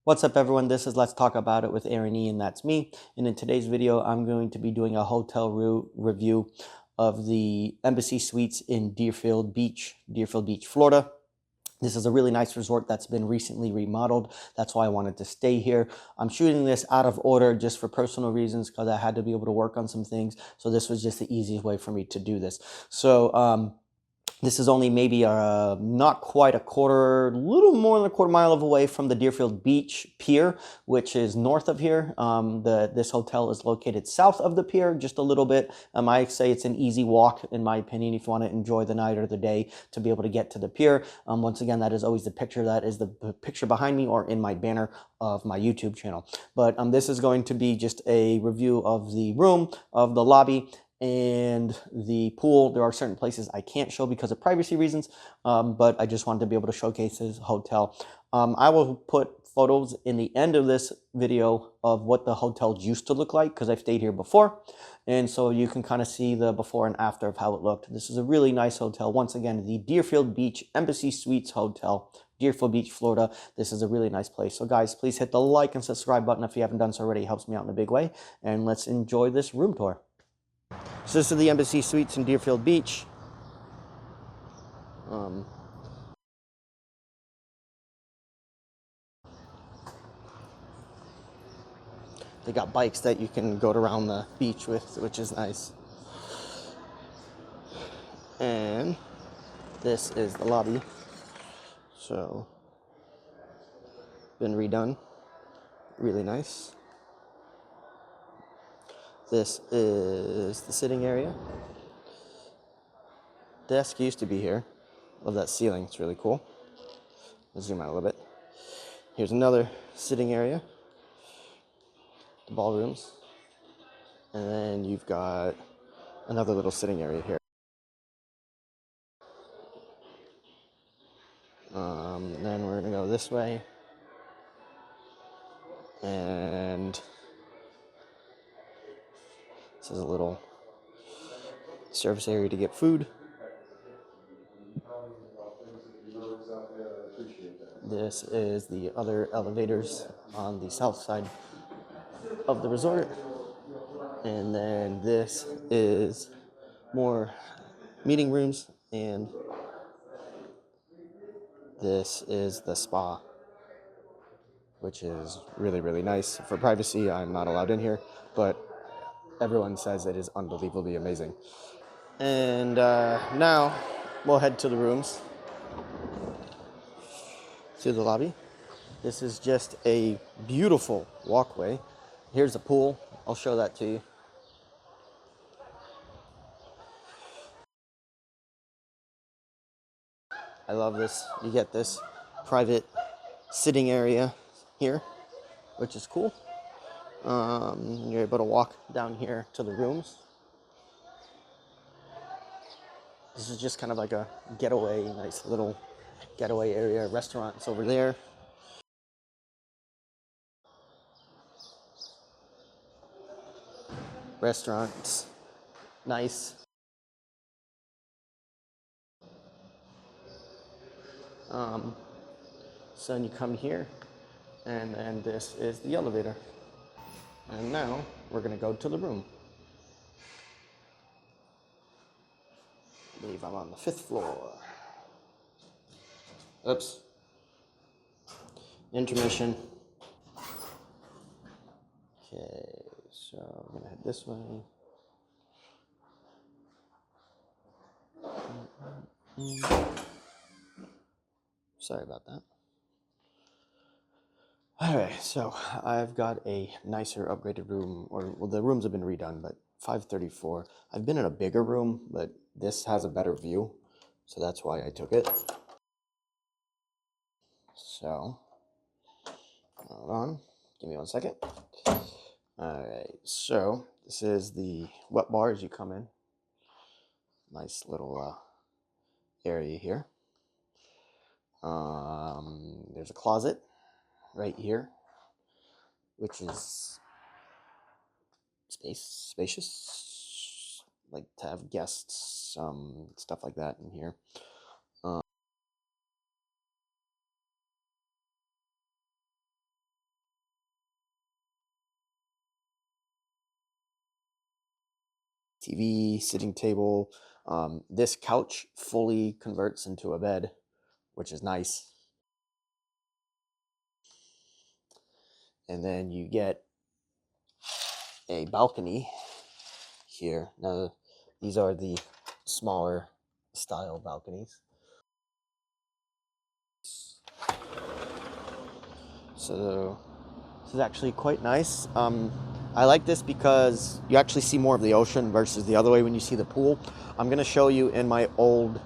What's up, everyone? This is Let's Talk About It with Aaron E, and that's me. And in today's video, I'm going to be doing a hotel review of the Embassy Suites in Deerfield Beach, Florida. This is a really nice resort that's been recently remodeled. That's why I wanted to stay here. I'm shooting this out of order just for personal reasons because I had to be able to work on some things. So this was just the easiest way for me to do this. So, this is only maybe not quite a little more than a quarter mile away from the Deerfield Beach Pier, which is north of here. This hotel is located south of the pier, just a little bit. I say it's an easy walk, in my opinion, if you want to enjoy the night or the day to be able to get to the pier. Once again, that is always the picture. That is the picture behind me or in my banner of my YouTube channel. But this is going to be just a review of the room, of the lobby, and the pool. There are certain places I can't show because of privacy reasons, but I just wanted to be able to showcase this hotel. I will put photos in the end of this video of what the hotel used to look like because I've stayed here before, and so you can kind of see the before and after of how it looked. This is a really nice hotel. Once again, the Deerfield Beach Embassy Suites Hotel, Deerfield Beach, Florida. This is a really nice place. So guys, please hit the like and subscribe button if you haven't done so already. It helps me out in a big way, and let's enjoy this room tour. So this is the Embassy Suites in Deerfield Beach. They got bikes that you can go around the beach with, which is nice. And this is the lobby. So, been redone. Really nice. This is the sitting area. Desk used to be here. Love that ceiling, it's really cool. Let's zoom out a little bit. Here's another sitting area. The ballrooms. And then you've got another little sitting area here. Then we're gonna go this way. And this is a little service area to get food. This is the other elevators on the south side of the resort. And then this is more meeting rooms, and this is the spa, which is really, really nice. For privacy, I'm not allowed in here, but everyone says it is unbelievably amazing. And now we'll head to the rooms, to the lobby. This is just a beautiful walkway. Here's the pool. I'll show that to you. I love this. You get this private sitting area here, which is cool. You're able to walk down here to the rooms. This is just kind of like a getaway, nice little getaway area. Restaurants over there. Restaurants, nice. So then you come here, and then this is the elevator. And now we're gonna go to the room. I believe I'm on the 5th floor. Oops. Intermission. Okay, so I'm gonna head this way. Sorry about that. Alright, so I've got a nicer upgraded room, or well, the rooms have been redone, but 534. I've been in a bigger room, but this has a better view, so that's why I took it. So, hold on, give me 1 second. Alright, so this is the wet bar as you come in. Nice little area here. There's a closet right here, which is spacious, like to have guests, stuff like that in here. TV, sitting table. This couch fully converts into a bed, which is nice. And then you get a balcony here. Now, these are the smaller style balconies. So this is actually quite nice. I like this because you actually see more of the ocean versus the other way when you see the pool. I'm going to show you in my old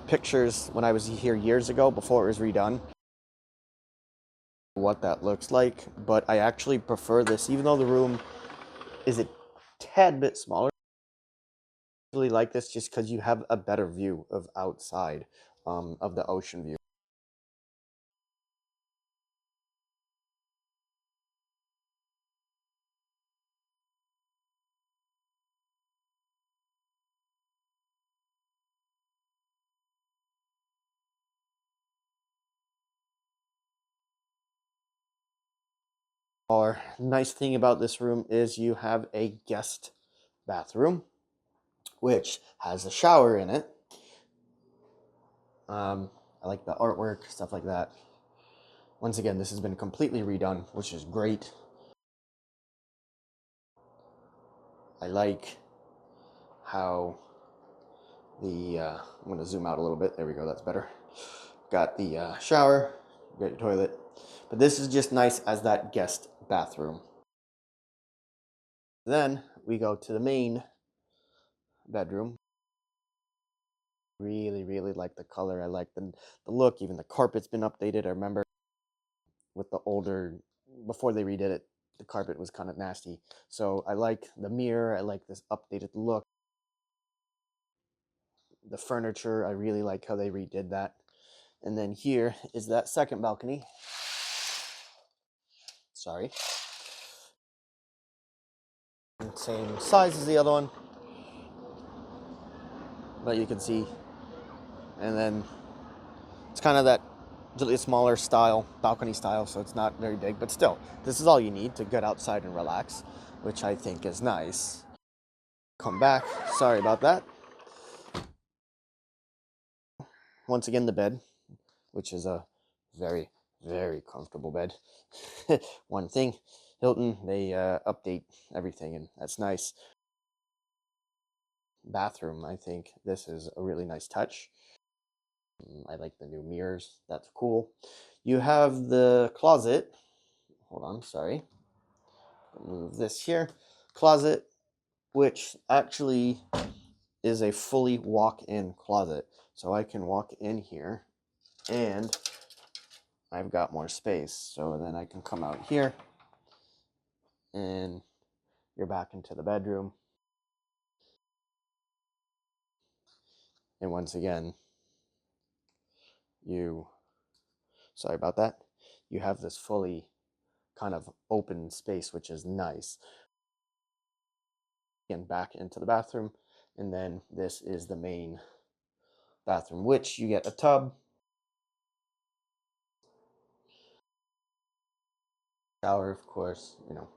pictures when I was here years ago before it was redone what that looks like, but I actually prefer this even though the room is a tad bit smaller. I really like this just because you have a better view of outside of the ocean view. Nice thing about this room is you have a guest bathroom, which has a shower in it. I like the artwork, stuff like that. Once again, this has been completely redone, which is great. I like how the, I'm going to zoom out a little bit. There we go, that's better. Got the shower, got your toilet. But this is just nice as that guest bathroom. Then we go to the main bedroom. Really like the color. I like the look. Even the carpet's been updated. I remember with the older, before they redid it, the carpet was kind of nasty. So I like the mirror. I like this updated look. The furniture, I really like how they redid that. And then here is that second balcony. Sorry. Same size as the other one, but you can see. And then it's kind of that really smaller style, balcony style, so it's not very big, but still, this is all you need to get outside and relax, which I think is nice. Come back, sorry about that. Once again, the bed, which is a very comfortable bed. One thing, Hilton, they update everything, and that's nice. Bathroom, I think this is a really nice touch. I like the new mirrors, that's cool. You have the closet. Hold on, sorry. Move this here. Closet, which actually is a fully walk-in closet. So I can walk in here and I've got more space. So then I can come out here and you're back into the bedroom. And once again, sorry about that. You have this fully kind of open space, which is nice. And back into the bathroom. And then this is the main bathroom, which you get a tub, shower, of course, you know,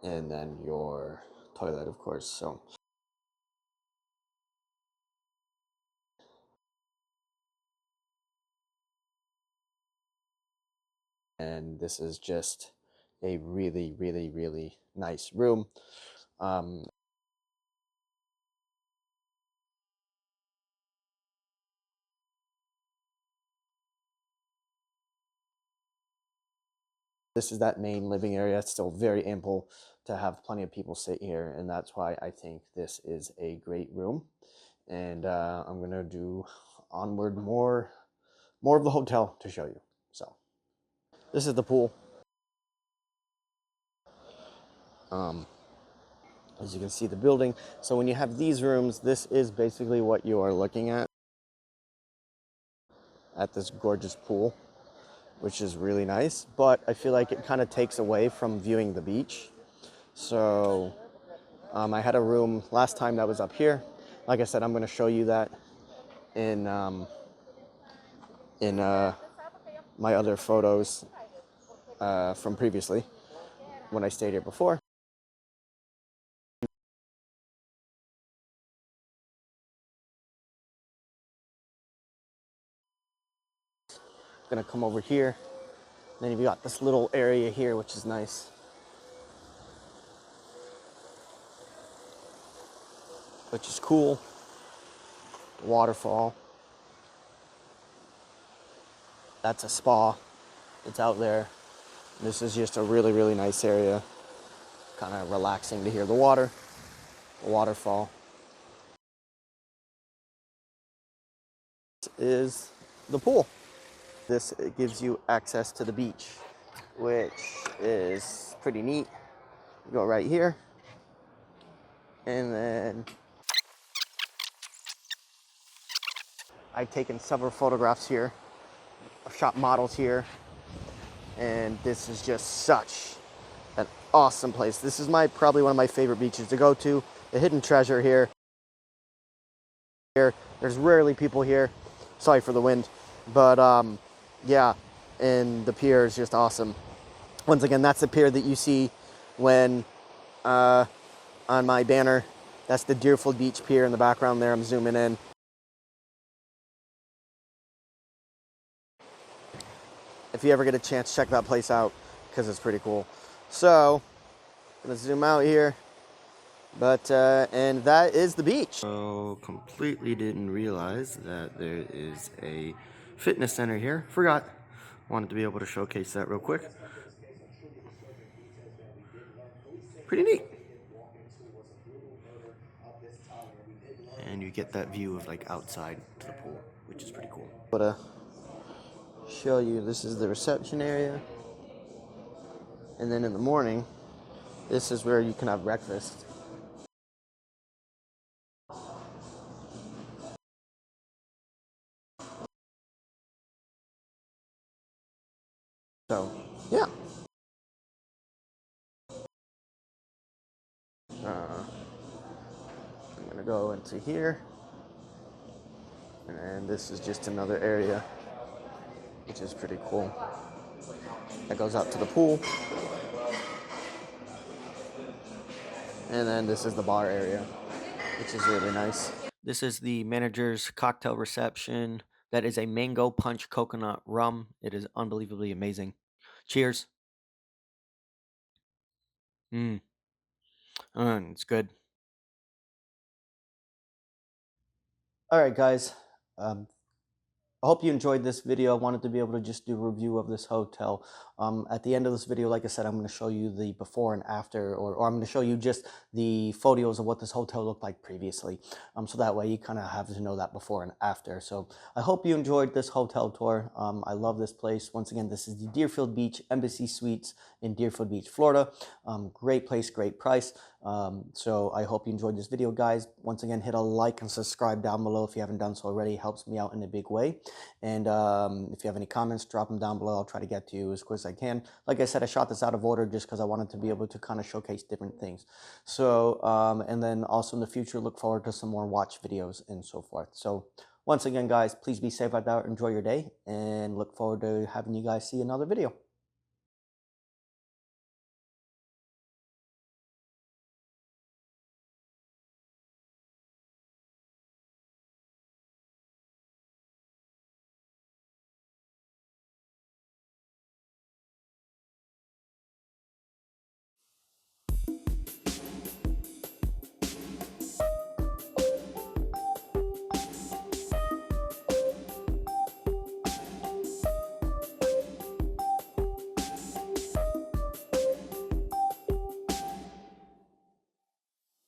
and then your toilet, of course. So and this is just a really nice room. This is that main living area. It's still very ample to have plenty of people sit here, and that's why I think this is a great room. And I'm gonna do onward more of the hotel to show you. So this is the pool. As you can see, the building. So when you have these rooms, this is basically what you are looking at this gorgeous pool, which is really nice. But I feel like it kind of takes away from viewing the beach. So I had a room last time that was up here. Like I said, I'm going to show you that in my other photos from previously. when I stayed here before. Gonna come over here. Then you've got this little area here, which is nice. Which is cool. Waterfall. That's a spa. It's out there. This is just a really, really nice area. Kind of relaxing to hear the water, the waterfall. This is the pool. This gives you access to the beach, which is pretty neat. You go right here, and then I've taken several photographs here. I've shot models here, and this is just such an awesome place. This is probably one of my favorite beaches to go to. The hidden treasure here. There's rarely people here. Sorry for the wind, but yeah, and the pier is just awesome. Once again, that's the pier that you see when on my banner. That's the Deerfield Beach pier in the background there. I'm zooming in. If you ever get a chance, check that place out because it's pretty cool. So, I'm gonna zoom out here. But, and that is the beach. So, completely didn't realize that there is a fitness center here. Forgot. Wanted to be able to showcase that real quick. Pretty neat. And you get that view of like outside to the pool, which is pretty cool. But, show you, this is the reception area. And then in the morning, this is where you can have breakfast. So, yeah. I'm gonna go into here. And this is just another area, which is pretty cool. That goes out to the pool. And then this is the bar area, which is really nice. This is the manager's cocktail reception. That is a mango punch coconut rum. It is unbelievably amazing. Cheers. It's good. All right, guys. I hope you enjoyed this video. I wanted to be able to just do a review of this hotel. At the end of this video, like I said, I'm going to show you the before and after, or I'm going to show you just the photos of what this hotel looked like previously. So that way you kind of have to know that before and after. So I hope you enjoyed this hotel tour. I love this place. Once again, this is the Deerfield Beach Embassy Suites in Deerfield Beach, Florida. Great place, great price. So I hope you enjoyed this video, guys. Once again, hit a like and subscribe down below if you haven't done so already. It helps me out in a big way. And if you have any comments, drop them down below. I'll try to get to you as quick as I can. Like I said, I shot this out of order just because I wanted to be able to kind of showcase different things. So, and then also in the future, look forward to some more watch videos and so forth. So once again, guys, please be safe out there. Enjoy your day and look forward to having you guys see another video.